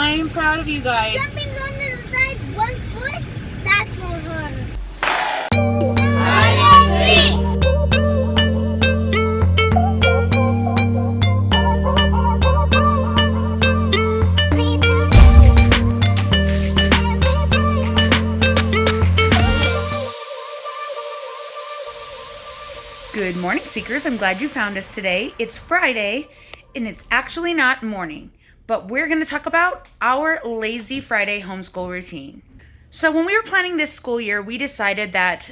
I am proud of you guys. Jumping on the side, 1 foot, that's more harder. Good morning, Seekers. I'm glad you found us today. It's Friday, and it's actually not morning, but we're going to talk about our lazy Friday homeschool routine. So when we were planning this school year, I decided that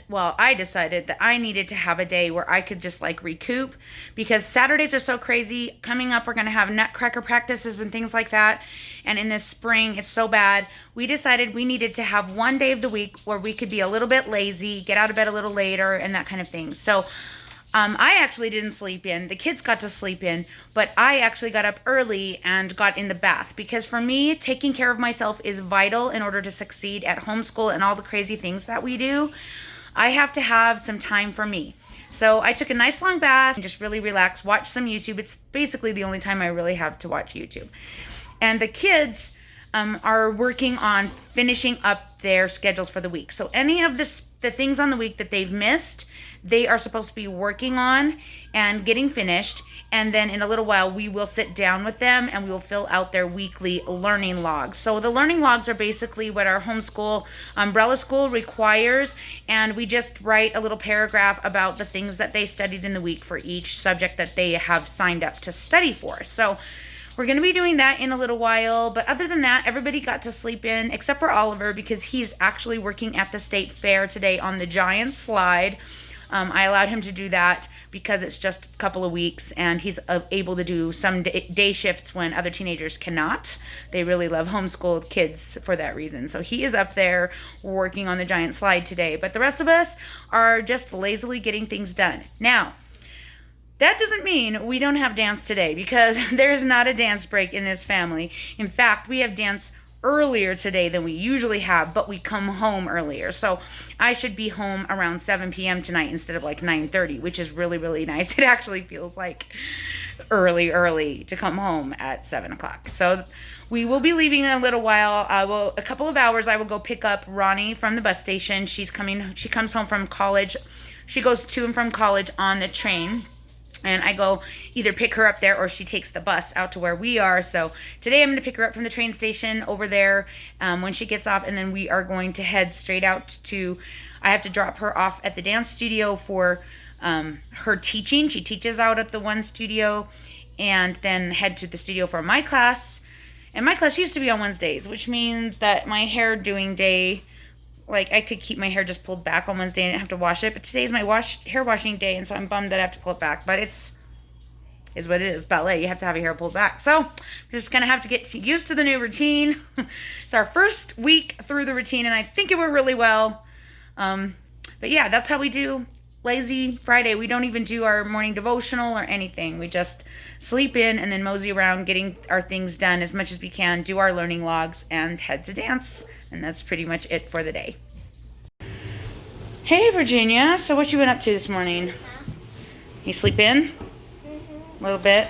I needed to have a day where I could just recoup, because Saturdays are so crazy. Coming up, we're going to have nutcracker practices and things like that. And in this spring, it's so bad. We decided we needed to have one day of the week where we could be a little bit lazy, get out of bed a little later, and that kind of thing. So I actually didn't sleep in. The kids got to sleep in, but I actually got up early and got in the bath, because for me, taking care of myself is vital in order to succeed at homeschool and all the crazy things that we do. I have to have some time for me. So I took a nice long bath and just really relaxed, watched some YouTube. It's basically the only time I really have to watch YouTube. And the kids are working on finishing up their schedules for the week. So any of the things on the week that they've missed, they are supposed to be working on and getting finished. And then in a little while, we will sit down with them and we will fill out their weekly learning logs. So the learning logs are basically what our homeschool umbrella school requires. And we just write a little paragraph about the things that they studied in the week for each subject that they have signed up to study for. So we're going to be doing that in a little while. But other than that, everybody got to sleep in except for Oliver, because he's actually working at the state fair today on the giant slide. I allowed him to do that because it's just a couple of weeks, and he's able to do some day shifts when other teenagers cannot. They really love homeschooled kids for that reason. So he is up there working on the giant slide today. But the rest of us are just lazily getting things done. Now, that doesn't mean we don't have dance today, because there is not a dance break in this family. In fact, we have dance earlier today than we usually have, but we come home earlier. So I should be home around 7 p.m. tonight instead of 9:30, which is really, really nice. It actually feels like early to come home at 7 o'clock. So we will be leaving in a little while. A couple of hours, I will go pick up Rani from the bus station. She comes home from college. She goes to and from college on the train. And I go either pick her up there or she takes the bus out to where we are. So today I'm going to pick her up from the train station over there when she gets off. And then we are going to head straight out I have to drop her off at the dance studio for her teaching. She teaches out at the one studio, and then head to the studio for my class. And my class used to be on Wednesdays, which means that my hair doing day, I could keep my hair just pulled back on Wednesday and I didn't have to wash it. But today's my hair washing day, and so I'm bummed that I have to pull it back. But it's what it is. Ballet, you have to have your hair pulled back. So we're just going to have to get used to the new routine. It's our first week through the routine, and I think it went really well. But yeah, that's how we do lazy Friday. We don't even do our morning devotional or anything. We just sleep in and then mosey around getting our things done as much as we can, do our learning logs, and head to dance. And that's pretty much it for the day. Hey, Virginia. So what you been up to this morning? You sleep in? A little bit?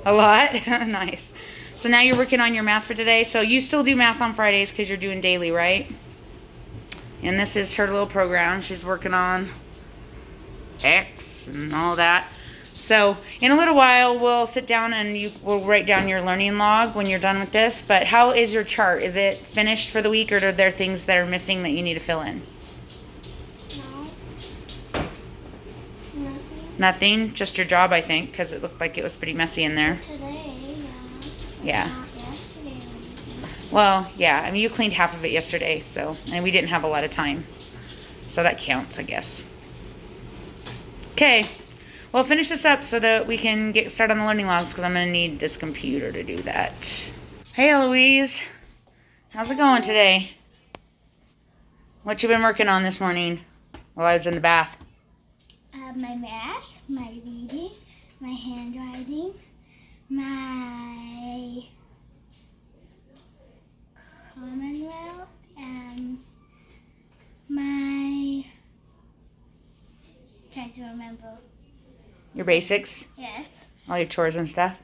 A lot? Nice. So now you're working on your math for today. So you still do math on Fridays because you're doing daily, right? And this is her little program. She's working on X and all that. So in a little while, we'll sit down and you will write down your learning log when you're done with this. But how is your chart? Is it finished for the week, or are there things that are missing that you need to fill in? No. Nothing. Nothing? Just your job, I think, because it looked like it was pretty messy in there. Today, yeah. Not yesterday. Well, yeah. I mean, you cleaned half of it yesterday, and we didn't have a lot of time. So that counts, I guess. Okay. Well, finish this up so that we can get started on the learning logs, because I'm going to need this computer to do that. Hey, Eloise. How's it going today? What you been working on this morning while I was in the bath? My math, my reading, my handwriting, my Commonwealth, and my... Trying to remember. Your basics? Yes. All your chores and stuff?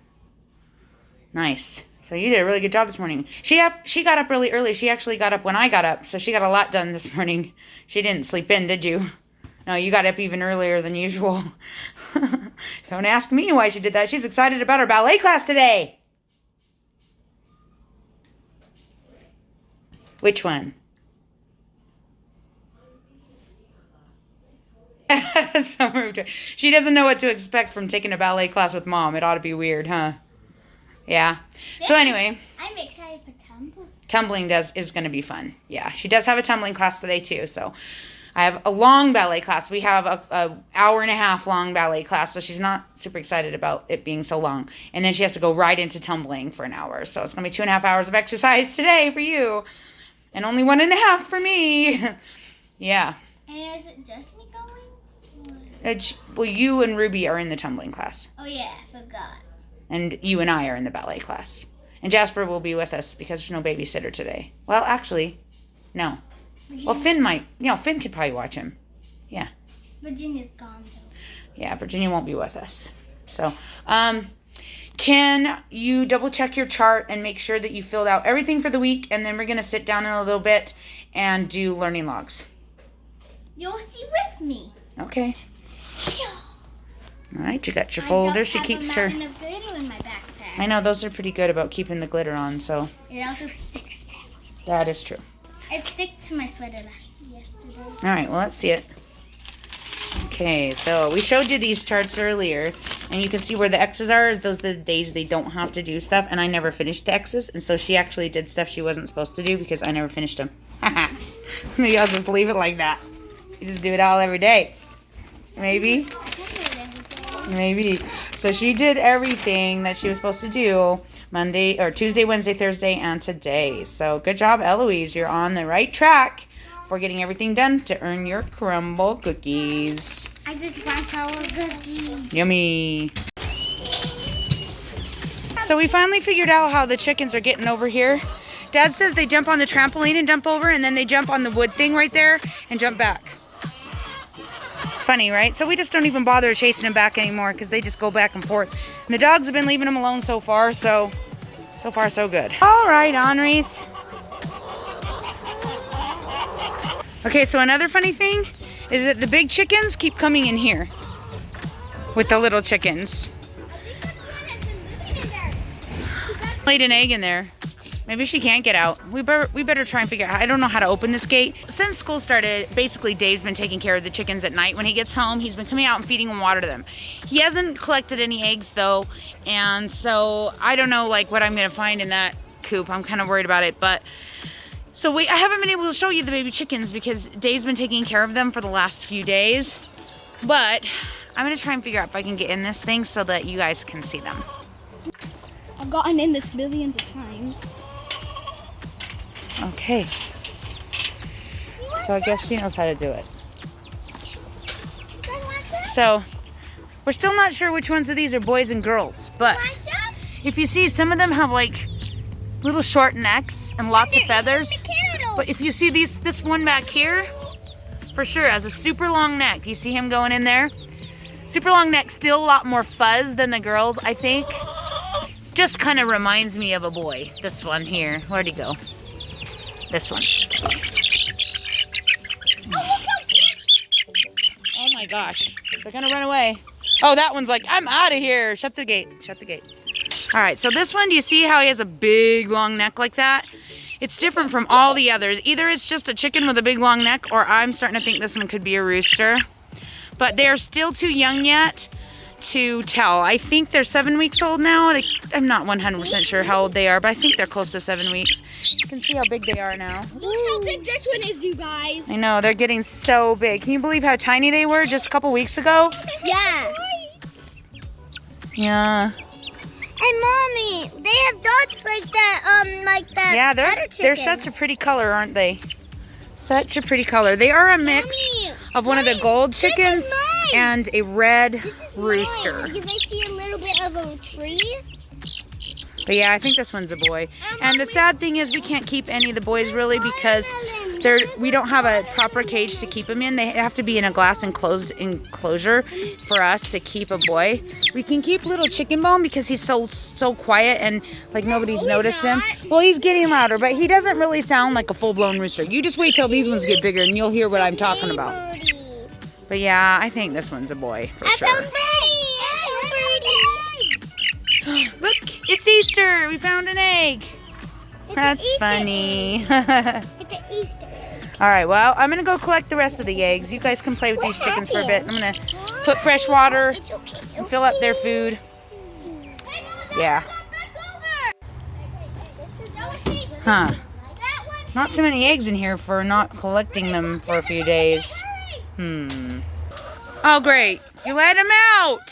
Nice. So you did a really good job this morning. She got up really early. She actually got up when I got up, so she got a lot done this morning. She didn't sleep in, did you? No, you got up even earlier than usual. Don't ask me why she did that. She's excited about her ballet class today. Which one? She doesn't know what to expect from taking a ballet class with Mom. It ought to be weird, huh? Yeah. So anyway. I'm excited for tumbling. Tumbling is going to be fun. Yeah, she does have a tumbling class today too. So I have a long ballet class. We have a hour and a half long ballet class. So she's not super excited about it being so long. And then she has to go right into tumbling for an hour. So it's going to be 2.5 hours of exercise today for you. And only 1.5 for me. Yeah. And is it just me going? Well, you and Ruby are in the tumbling class. Oh yeah, I forgot. And you and I are in the ballet class. And Jasper will be with us because there's no babysitter today. Well, actually, no. Well, Finn might. Finn could probably watch him. Yeah. Virginia's gone though. Yeah, Virginia won't be with us. So, can you double check your chart and make sure that you filled out everything for the week? And then we're going to sit down in a little bit and do learning logs. You'll see with me. Okay. All right, you got your folder. She keeps her. Of glitter in my backpack. I know, those are pretty good about keeping the glitter on, so. It also sticks to everything. That is true. It sticks to my sweater yesterday. All right, well, let's see it. Okay, so we showed you these charts earlier, and you can see where the X's are. Those are the days they don't have to do stuff, and I never finished the X's, and so she actually did stuff she wasn't supposed to do because I never finished them. Maybe I'll just leave it like that. You just do it all every day. Maybe. Maybe. So she did everything that she was supposed to do Monday or Tuesday, Wednesday, Thursday, and today. So good job, Eloise. You're on the right track for getting everything done to earn your crumble cookies. I just want our cookies. Yummy. So we finally figured out how the chickens are getting over here. Dad says they jump on the trampoline and jump over, and then they jump on the wood thing right there and jump back. Funny, right? So we just don't even bother chasing them back anymore because they just go back and forth. And the dogs have been leaving them alone so far, so far so good. All right, Henri's. Okay, so another funny thing is that the big chickens keep coming in here with the little chickens. Laid an egg in there. Maybe she can't get out. We better try and figure out. I don't know how to open this gate. Since school started, basically Dave's been taking care of the chickens at night. When he gets home, he's been coming out and feeding and water them. He hasn't collected any eggs though, and so I don't know like what I'm gonna find in that coop. I'm kind of worried about it, but so I haven't been able to show you the baby chickens because Dave's been taking care of them for the last few days. But I'm gonna try and figure out if I can get in this thing so that you guys can see them. I've gotten in this millions of times. Okay. So I guess she knows how to do it. So we're still not sure which ones of these are boys and girls, but if you see, some of them have like little short necks and lots of feathers. But if you see this one back here, for sure has a super long neck. You see him going in there? Super long neck, still a lot more fuzz than the girls, I think. Just kind of reminds me of a boy. This one here. Where'd he go? This one. Oh my gosh. They're gonna run away. Oh, that one's like, I'm out of here. Shut the gate. Shut the gate. All right, so this one, do you see how he has a big long neck like that? It's different from all the others. Either it's just a chicken with a big long neck, or I'm starting to think this one could be a rooster. But they're still too young yet to tell. I think they're 7 weeks old now. I'm not 100% sure how old they are, but I think they're close to 7 weeks. You can see how big they are now. Look how big this one is, you guys. I know, they're getting so big. Can you believe how tiny they were just a couple weeks ago? Yeah. Yeah. And Mommy, they have dots like that, Yeah, they're such a pretty color, aren't they? Such a pretty color. They are a mix of one of the gold chickens and a red rooster. Because I see a little bit of a tree. But yeah, I think this one's a boy. And the sad thing is we can't keep any of the boys really because We don't have a proper cage to keep them in. They have to be in a glass enclosed enclosure for us to keep a boy. We can keep little Chicken Bone because he's so quiet and like nobody's noticed him. Well, he's getting louder, but he doesn't really sound like a full-blown rooster. You just wait till these ones get bigger and you'll hear what I'm talking about. But yeah, I think this one's a boy for sure. Look, it's Easter. We found an egg. That's funny. It's an Easter egg. All right, well, I'm going to go collect the rest of the eggs. You guys can play with these chickens for a bit. I'm going to put fresh water and fill up their food. Yeah. Huh. Not so many eggs in here for not collecting them for a few days. Oh, great. You let them out.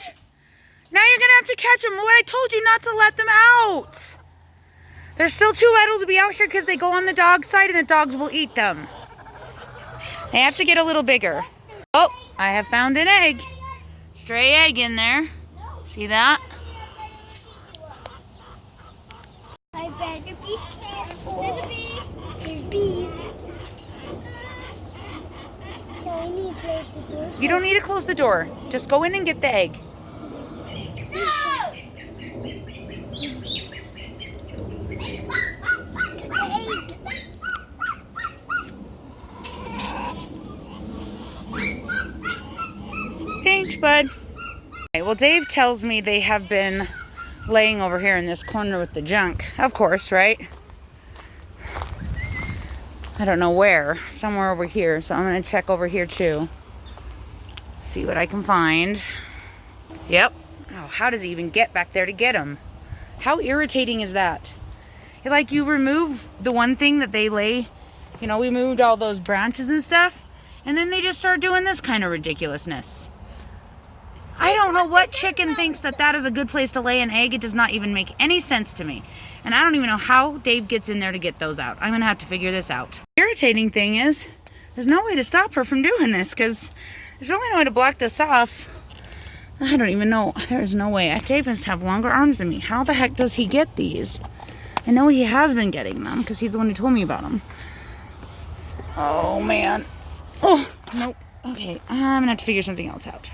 Now you're going to have to catch them. What I told you not to let them out. They're still too little to be out here because they go on the dog side and the dogs will eat them. They have to get a little bigger. Oh, I have found an egg. Stray egg in there. See that? I better be careful. There's bees. So I need to close the door. You don't need to close the door. Just go in and get the egg. Thanks, bud. Okay, well, Dave tells me they have been laying over here in this corner with the junk. Of course, right? I don't know where. Somewhere over here. So I'm going to check over here too. See what I can find. Yep. Oh, how does he even get back there to get them? How irritating is that? Like, you remove the one thing that they lay, you know, we moved all those branches and stuff, and then they just start doing this kind of ridiculousness. I don't know what chicken thinks that is a good place to lay an egg. It does not even make any sense to me. And I don't even know how Dave gets in there to get those out. I'm going to have to figure this out. The irritating thing is, there's no way to stop her from doing this, because there's really no way to block this off. I don't even know. There's no way. Dave must have longer arms than me. How the heck does he get these? I know he has been getting them because he's the one who told me about them. Oh, man. Oh, nope. Okay, I'm going to have to figure something else out.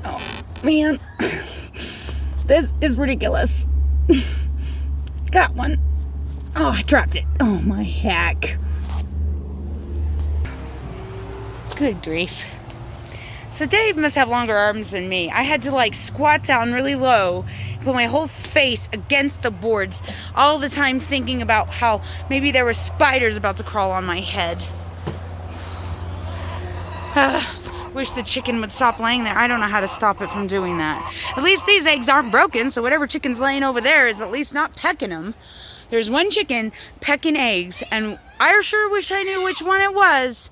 Oh, man. This is ridiculous. Got one. Oh, I dropped it. Oh, my heck. Good grief. So Dave must have longer arms than me. I had to like squat down really low, put my whole face against the boards all the time thinking about how maybe there were spiders about to crawl on my head. Wish the chicken would stop laying there. I don't know how to stop it from doing that. At least these eggs aren't broken, so whatever chicken's laying over there is at least not pecking them. There's one chicken pecking eggs, and I sure wish I knew which one it was.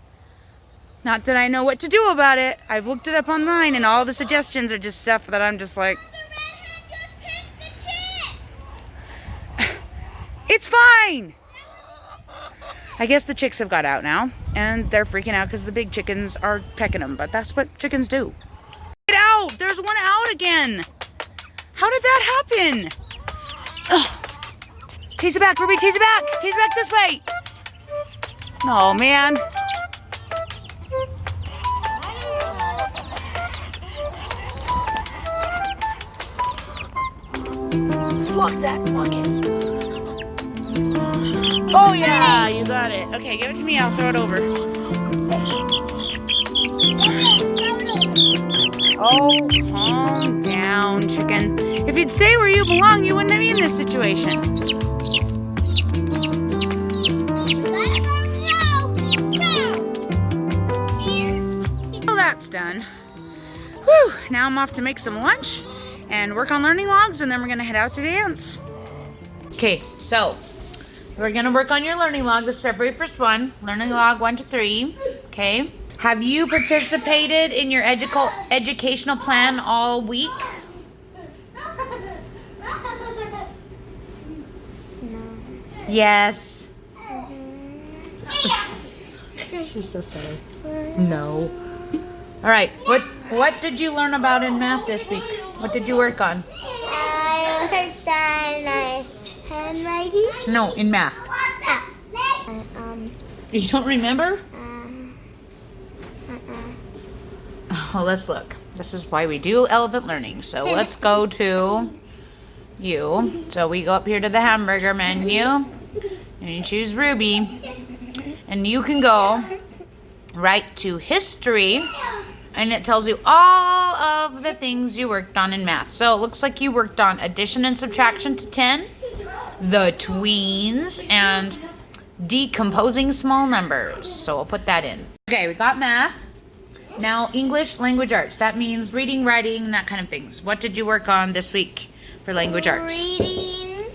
Not that I know what to do about it. I've looked it up online, and all the suggestions are just stuff that I'm just like, it's fine. I guess the chicks have got out now, and they're freaking out because the big chickens are pecking them, but that's what chickens do. Get out! There's one out again! How did that happen? Ugh. Chase it back, Ruby, chase it back! Chase it back this way! Oh, man. Lock that, lock it. Oh yeah, you got it. Okay, give it to me, I'll throw it over. Oh, calm down, chicken. If you'd stay where you belong, you wouldn't be in this situation. Well, that's done. Whew, now I'm off to make some lunch and work on learning logs, and then we're gonna head out to dance. Okay, so we're gonna work on your learning log. This is our very first one. Learning log 1 to 3. Okay. Have you participated in your educational plan all week? No. Yes. Mm-hmm. She's so silly. No. All right. What did you learn about in math this week? What did you work on? I worked on handwriting? No, in math. You don't remember? Oh, let's look. This is why we do elephant learning. So let's go to you. So we go up here to the hamburger menu. And you choose Ruby. And you can go right to history. And it tells you all of the things you worked on in math. So it looks like you worked on addition and subtraction to 10, the tweens, and decomposing small numbers. So we'll put that in. Okay, we got math. Now English, language arts. That means reading, writing, that kind of things. What did you work on this week for language arts? Reading.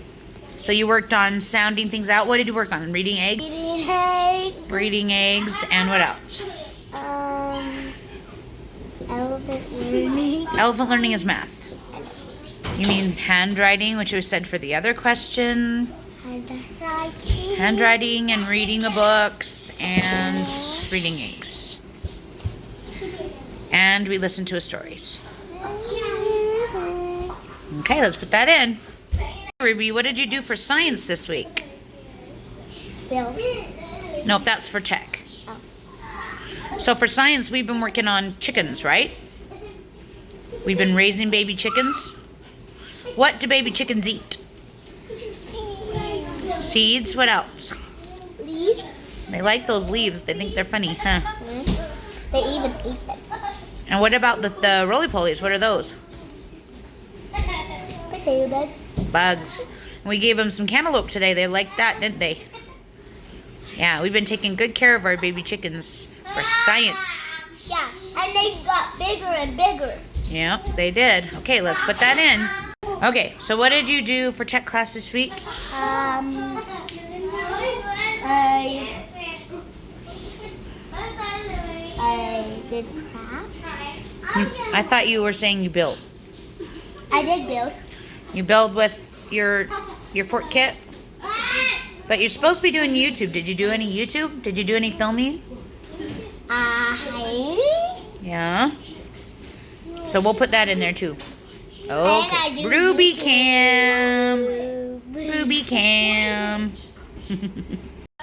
So you worked on sounding things out. What did you work on? Reading eggs? Reading eggs. Reading eggs, and what else? Elephant learning. Elephant learning is math. You mean handwriting, which was said for the other question. Handwriting. Handwriting and reading the books and reading eggs. And we listened to stories. Okay, let's put that in. Ruby, what did you do for science this week? Bill. Nope, that's for tech. So for science, we've been working on chickens, right? We've been raising baby chickens. What do baby chickens eat? Seeds. What else? Leaves. They like those leaves. They think they're funny, huh? They even eat them. And what about the roly-polies? What are those? Potato bugs. Bugs. We gave them some cantaloupe today. They liked that, didn't they? Yeah, we've been taking good care of our baby chickens for science. Yeah, and they got bigger and bigger. Yeah, they did. Okay, let's put that in. Okay, so what did you do for tech class this week? I did crafts. I thought you were saying you built. I did build. You build with your fort kit? But you're supposed to be doing YouTube. Did you do any YouTube? Did you do any filming? Yeah. So we'll put that in there too. Okay. Ruby Cam. Ruby Cam.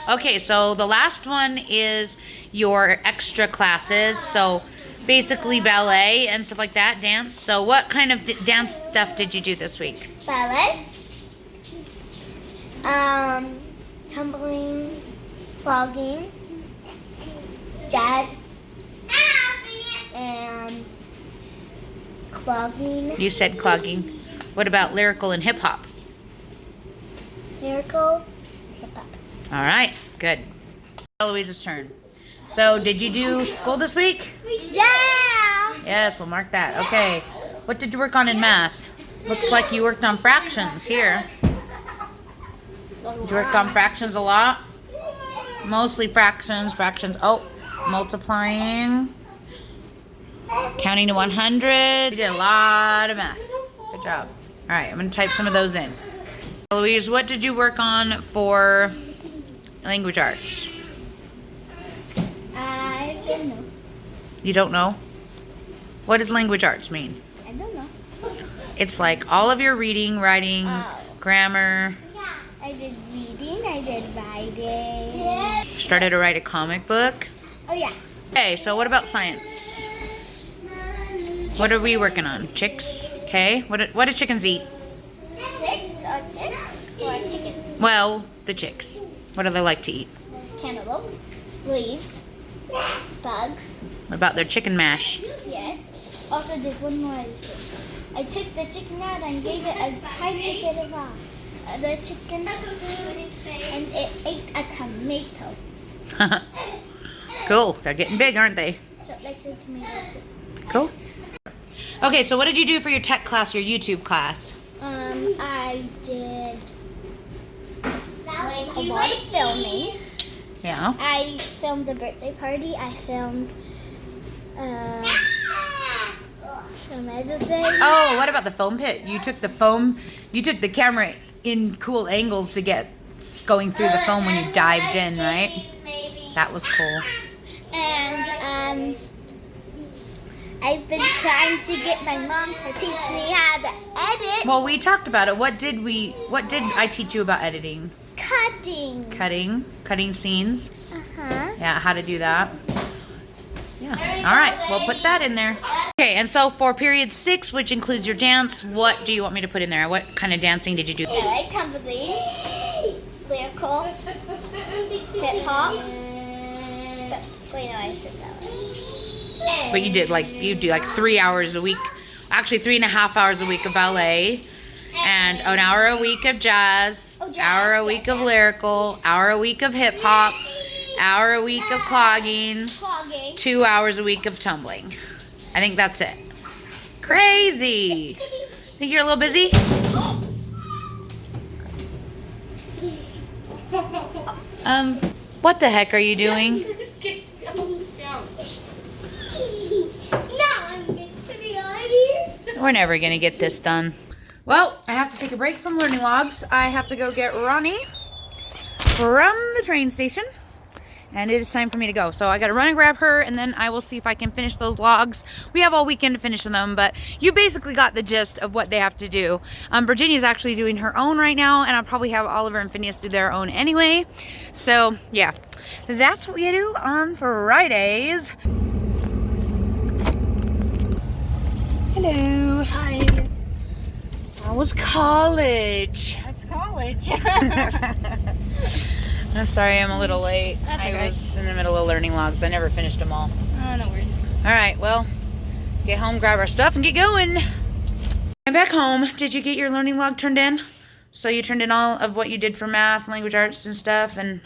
Okay, so the last one is your extra classes. So basically ballet and stuff like that, dance. So what kind of dance stuff did you do this week? Ballet. Tumbling, clogging, jazz, and clogging. You said clogging. What about lyrical and hip hop? Lyrical, hip hop. All right, good. Eloise's turn. So did you do school this week? Yeah! Yes, we'll mark that. Okay. What did you work on in math? Looks like you worked on fractions here. You worked on fractions a lot? Mostly fractions. Oh, multiplying. Counting to 100. You did a lot of math. Good job. All right, I'm going to type some of those in. Eloise, what did you work on for language arts? I don't know. You don't know? What does language arts mean? I don't know. It's like all of your reading, writing, grammar. I did reading, I did writing. Started to write a comic book. Oh yeah. Okay, so what about science? What are we working on? Chicks? Okay. What do chickens eat? Chicks or chickens? Well, the chicks. What do they like to eat? Cantaloupe, leaves, bugs. What about their chicken mash? Yes. Also, there's one more thing. I took the chicken out and gave it a tiny bit of the chicken's food, and it ate a tomato. Cool. They're getting big, aren't they? So it likes a tomato too. Cool. Okay, so what did you do for your tech class, your YouTube class? I did a lot of filming. Yeah. I filmed the birthday party. I filmed some editing. Oh, what about the foam pit? You took the camera in cool angles to get going through the foam when you dived in, right? That was cool. And I've been trying to get my mom to teach me how to edit. Well, we talked about it. What did I teach you about editing? Cutting scenes. Yeah, how to do that. Yeah. All right, we'll put that in there. Okay, and so for period 6, which includes your dance, what do you want me to put in there? What kind of dancing did you do? I like tumbling, lyrical, hip hop. Wait, no, I said ballet. But you do like 3 hours a week, actually 3.5 hours a week of ballet, and an hour a week of jazz, hour a week of lyrical, hour a week of hip hop, hour a week of clogging, 2 hours a week of tumbling. I think that's it. Crazy. Think you're a little busy? What the heck are you doing? We're never gonna get this done. Well, I have to take a break from learning logs. I have to go get Rani from the train station. And it is time for me to go. So I gotta run and grab her, and then I will see if I can finish those logs. We have all weekend to finish them, but you basically got the gist of what they have to do. Virginia's actually doing her own right now, and I'll probably have Oliver and Finneas do their own anyway. So yeah, that's what we do on Fridays. Hello. Hi. How was college? That's college. I'm sorry I'm a little late. That's I okay. was in the middle of learning logs. I never finished them all. Oh, no worries. All right, well, get home, grab our stuff, and get going. I'm back home. Did you get your learning log turned in? So you turned in all of what you did for math, language arts, and stuff, and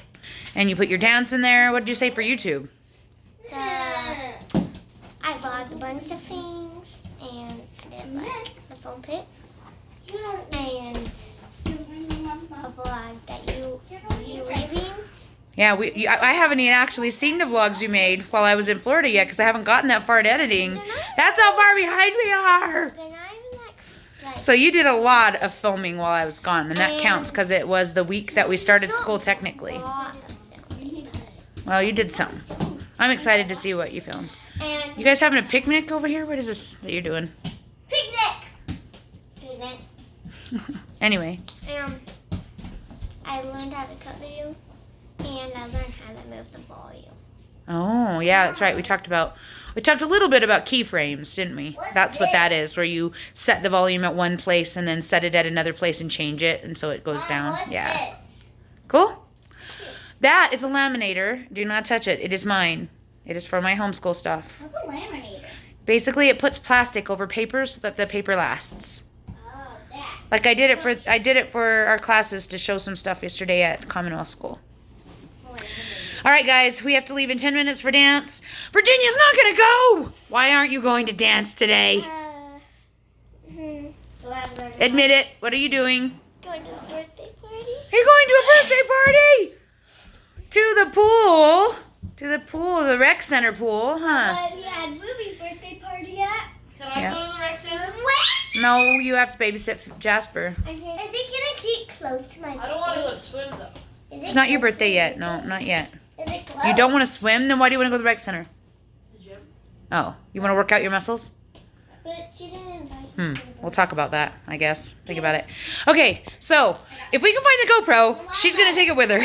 you put your dance in there. What did you say for YouTube? I logged a bunch of things, and I did like the phone pit, and a vlog that you leaving. Yeah, I haven't even actually seen the vlogs you made while I was in Florida yet, because I haven't gotten that far at editing. That's how far behind we are. Then I even like So you did a lot of filming while I was gone, and that counts because it was the week that we started school technically. Well, you did some. I'm excited to see what you filmed. And You guys having a picnic over here? What is this that you're doing? picnic. Anyway. I learned how to cut videos, and I learned how to move the volume. Oh, yeah, that's right. We talked a little bit about keyframes, didn't we? That's what that is, where you set the volume at one place and then set it at another place and change it, and so it goes down. Yeah. Cool. That is a laminator. Do not touch it. It is mine. It is for my homeschool stuff. What's a laminator? Basically, it puts plastic over paper so that the paper lasts. Oh, that. Like I did it for our classes to show some stuff yesterday at Commonwealth School. All right, guys, we have to leave in 10 minutes for dance. Virginia's not gonna go. Why aren't you going to dance today? Admit it. What are you doing? Going to a birthday party. You're going to a birthday party. To the pool. To the pool, the rec center pool, huh? We had Ruby's birthday party at. Can I go to the rec center? What? No, you have to babysit Jasper. Is it gonna keep close to my birthday? I don't want to go swim though. It's not your birthday yet. No, not yet. Is it close? You don't want to swim? Then why do you want to go to the rec center? The gym. Oh, you want to work out your muscles? But she didn't invite me. We'll talk about that, I guess. Think about it. Okay, so if we can find the GoPro, she's going to take it with her.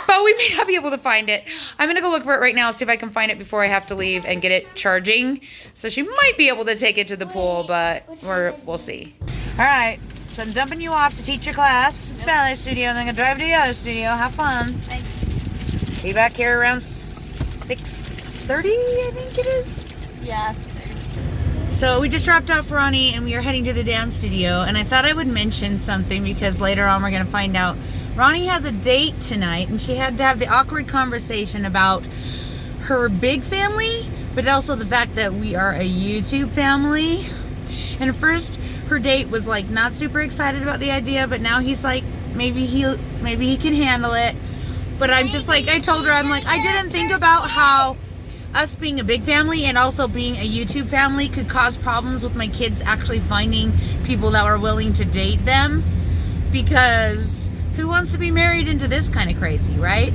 But we may not be able to find it. I'm going to go look for it right now, see if I can find it before I have to leave and get it charging. So she might be able to take it to the pool, but we'll see. All right, so I'm dumping you off to teach your class, ballet studio, and then I'm going to drive to the other studio. Have fun. Thanks. See you back here around 6:30, I think it is. Yeah, So we just dropped off Rani and we are heading to the dance studio, and I thought I would mention something because later on we're going to find out Rani has a date tonight, and she had to have the awkward conversation about her big family, but also the fact that we are a YouTube family. And at first her date was like not super excited about the idea, but now he's like maybe he can handle it. But I'm just like, I told her, I'm like, I didn't think about how us being a big family and also being a YouTube family could cause problems with my kids actually finding people that are willing to date them, because who wants to be married into this kind of crazy, right?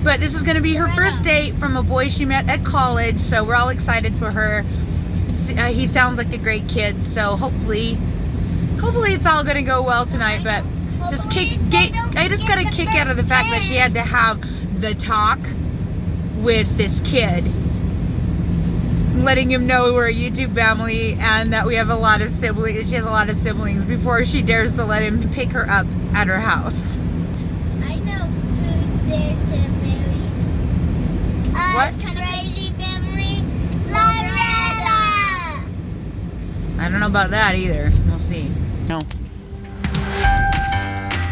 but this is going to be her first date from a boy she met at college, so we're all excited for her. He sounds like a great kid, so hopefully it's all going to go well tonight. But I just got a kick out of the fact that she had to have the talk with this kid, letting him know we're a YouTube family and that we have a lot of siblings. She has a lot of siblings before she dares to let him pick her up at her house. I know who there's to marry. What? Crazy family, Loretta. I don't know about that either. We'll see. No.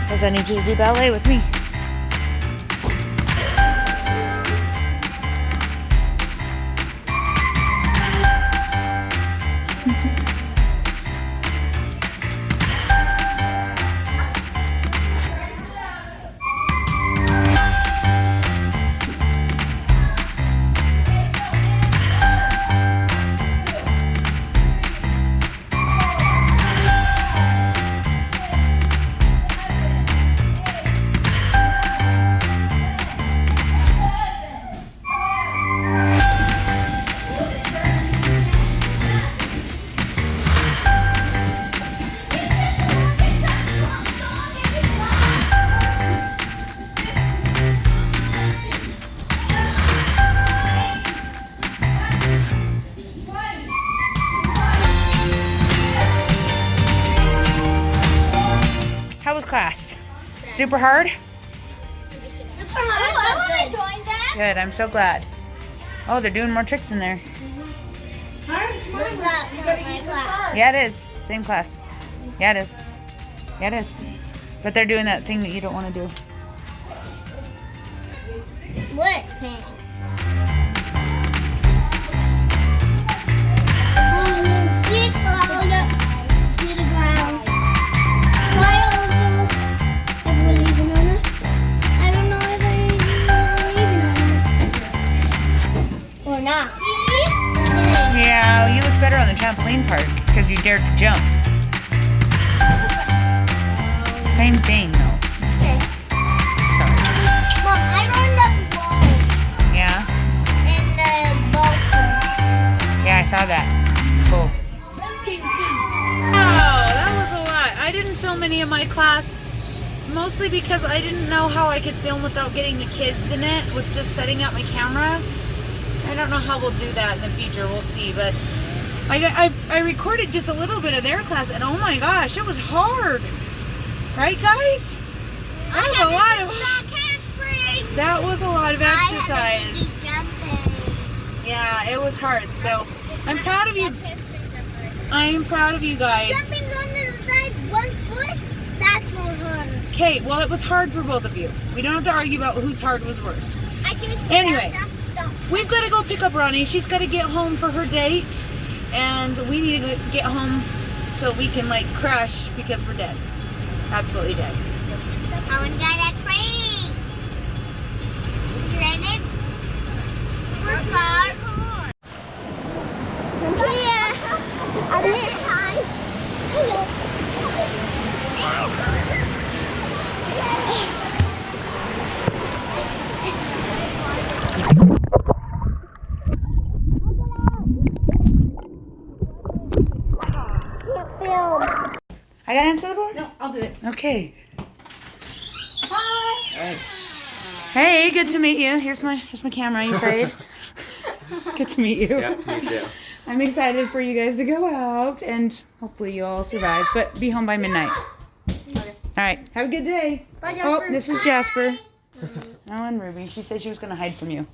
Because I need you to do ballet with me. How was class? Super hard? Super hard. I want to join that. Good, I'm so glad. Oh, they're doing more tricks in there. Yeah, it is. Same class. Yeah, it is. Yeah, it is. But they're doing that thing that you don't want to do. What thing? Yeah, you look better on the trampoline park because you dared to jump. Same thing, though. Okay. Sorry. Mom, I learned up wall Yeah? in the ball. Yeah, I saw that. It's cool. Okay, let's go. Oh, that was a lot. I didn't film any of my class, mostly because I didn't know how I could film without getting the kids in it with just setting up my camera. I don't know how we'll do that in the future. We'll see. But I recorded just a little bit of their class, and oh my gosh, it was hard. Right, guys? That was a lot of exercise. Yeah, it was hard. So I'm proud of you. I am proud of you guys. Jumping on the side, 1 foot, that's more harder. Okay, well, it was hard for both of you. We don't have to argue about whose hard was worse. Anyway, we've got to go pick up Rani. She's got to get home for her date, and we need to get home so we can like crush because we're dead. Absolutely dead. I want to go to train. You ready? Work hard. Here. I'm here. I gotta answer the door? No, I'll do it. Okay. Hi. Right. Hey, good to meet you. Here's my camera. Are you afraid? Good to meet you. Yeah, me too. I'm excited for you guys to go out, and hopefully you all survive, but be home by midnight. All right. Have a good day. Bye, Jasper. Oh, this is Jasper. Oh, and Ruby. She said she was going to hide from you.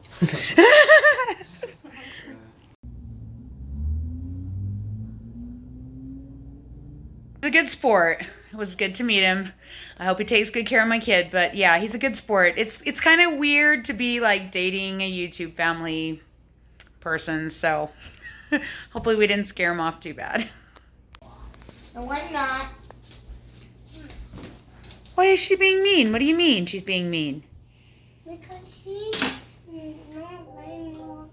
He's a good sport. It was good to meet him. I hope he takes good care of my kid, but yeah, he's a good sport. It's kind of weird to be like dating a YouTube family person, so hopefully we didn't scare him off too bad. No, I'm not. Why is she being mean? What do you mean she's being mean? Because she's not letting me watch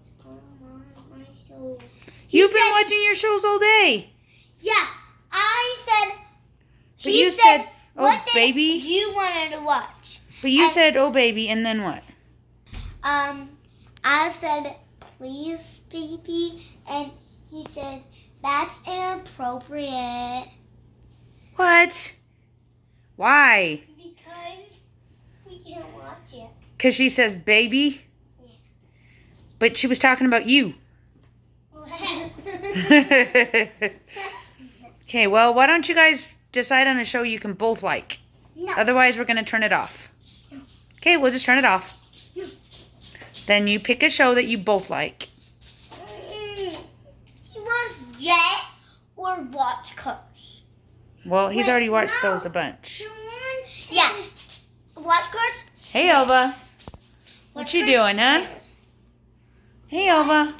my show. You've been watching your shows all day. Yeah, I said. But you said, oh, what did baby. you wanted to watch? But you said, oh, baby, and then what? I said, please, baby, and he said, that's inappropriate. What? Why? Because we can't watch it. Because she says baby? Yeah. But she was talking about you. Okay, well, why don't you guys decide on a show you can both like? No. Otherwise, we're going to turn it off. Okay, we'll just turn it off. Then you pick a show that you both like. He wants Jet or Watch Cars. Well, he's already watched those a bunch. Yeah. Watch Cars. Hey, Elva. What you doing, huh? Hey, Elva.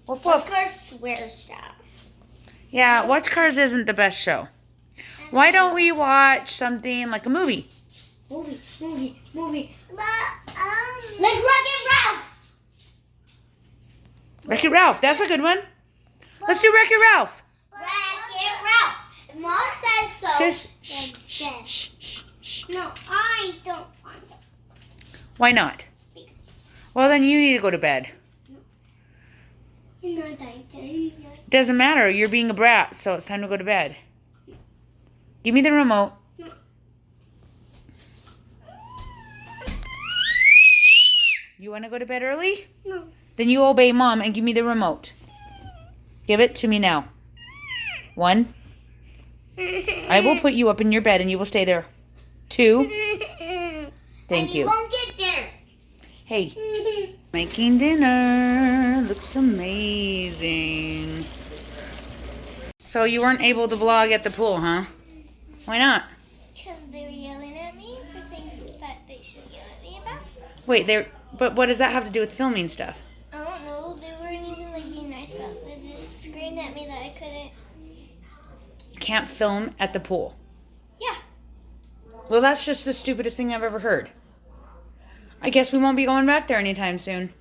Woof, Watch woof. Cars swear styles. Yeah, Watch Cars isn't the best show. Why don't we watch something like a movie? Movie. Like Wreck-It Ralph. Wreck-It Ralph. That's a good one. Let's do Wreck-It Ralph. Wreck-It Ralph. If Mom says so. Shush. then Shh, say. shh, shh, shh. No, I don't want it. Why not? Well, then you need to go to bed. You're not dying. Doesn't matter. You're being a brat, so it's time to go to bed. Give me the remote. You want to go to bed early? No. Then you obey Mom and give me the remote. Give it to me now. 1. I will put you up in your bed and you will stay there. 2. Thank and you. You won't get dinner. Hey, making dinner. Looks amazing. So you weren't able to vlog at the pool, huh? Why not? Because they were yelling at me for things that they should yell at me about. Wait, but what does that have to do with filming stuff? I don't know. They weren't even like being nice about it. They just screamed at me that I couldn't. You can't film at the pool. Yeah. Well, that's just the stupidest thing I've ever heard. I guess we won't be going back there anytime soon.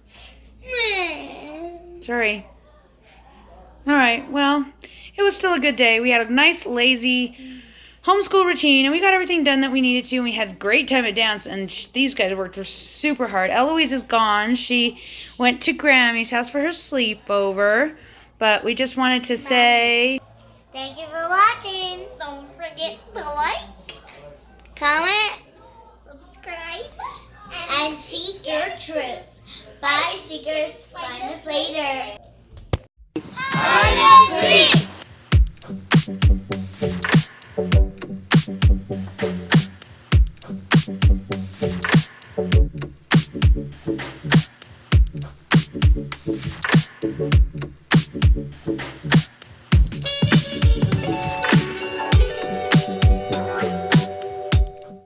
Sorry. All right, well, it was still a good day. We had a nice, lazy homeschool routine, and we got everything done that we needed to, and we had a great time at dance, and these guys worked super hard. Eloise is gone. She went to Grammy's house for her sleepover, but we just wanted to say... Thank you for watching. Don't forget to like, comment, subscribe, and seek your truth. Bye, seekers. Find us later. Hyde and Seek.